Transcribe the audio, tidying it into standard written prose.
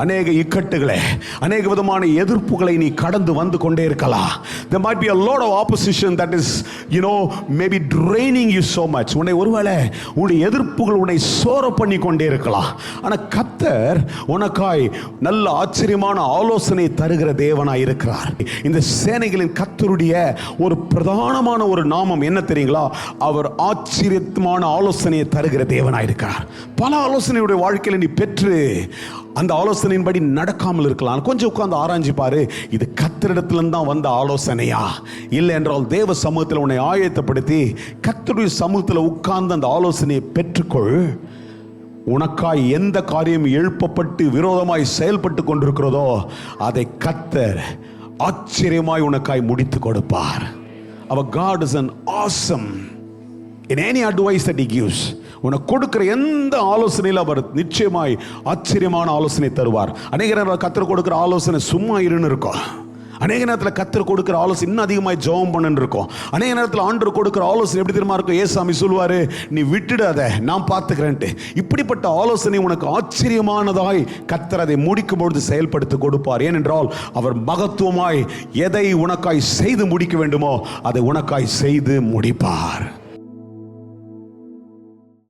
அநேக இக்கட்டுகளை, அநேக விதமான எதிர்ப்புகளை நீ கடந்து வந்து கொண்டே இருக்கலாம். There might be a lot of opposition that is, maybe draining you so much. உன்னை ஒருவேளை உன்னுடைய எதிர்ப்புகள் உன்னை சோர பண்ணி கொண்டே இருக்கலாம். ஆனால் கர்த்தர் உனக்காய் நல்ல ஆச்சரியமான ஆலோசனை தருகிற தேவனாய் இருக்கிறார். இந்த சேனைகளின் கர்த்தருடைய ஒரு பிரதானமான ஒரு நாமம் என்ன தெரியுங்களா? அவர் ஆச்சரியமான ஆலோசனையை தருகிற தேவனாய் இருக்கிறார். பல ஆலோசனையுடைய வாழ்க்கையில் நீ பெற்று அந்த ஆலோசனையின்படி நடக்காமல் இருக்கலாம். கொஞ்சம் உட்கார்ந்து ஆராய்ச்சி பாரு, இது கர்த்தரிடத்திலிருந்து தான் வந்த ஆலோசனையா, இல்லை என்றால் தேவ சமூகத்தில் உன்னை ஆயத்தப்படுத்தி கர்த்தருடைய சமூகத்தில் உட்கார்ந்து அந்த ஆலோசனையை பெற்றுக்கொள். உனக்காய் எந்த காரியம் எழுப்பப்பட்டு விரோதமாய் செயல்பட்டு கொண்டிருக்கிறதோ அதை கர்த்தர் ஆச்சரியமாய் உனக்காய் முடித்து கொடுப்பார். Our God is an awesome in any advice that he gives. உனக்கு கொடுக்கிற எந்த ஆலோசனையில் அவர் நிச்சயமாய் ஆச்சரியமான ஆலோசனை தருவார். அநேக நேரம் கர்த்தர் கொடுக்கிற ஆலோசனை சும்மா இருன்னு இருக்கும். அநேக நேரத்தில் கர்த்தர் கொடுக்கிற ஆலோசனை இன்னும் அதிகமாக ஜெபம் பண்ணு இருக்கும். அநேக நேரத்தில் ஆண்டவர் கொடுக்கிற ஆலோசனை எப்படி தெரியுமா இருக்கும்? ஏசாமி சொல்லுவார், நீ விட்டுடாத, நான் பார்த்துக்கிறேன்ட்டு. இப்படிப்பட்ட ஆலோசனை உனக்கு ஆச்சரியமானதாய் கர்த்தர் அதை முடிக்கும் பொழுது செயல்படுத்தி கொடுப்பார். ஏனென்றால் அவர் மகத்துவமாய் எதை உனக்காய் செய்து முடிக்க வேண்டுமோ அதை உனக்காய் செய்து முடிப்பார்.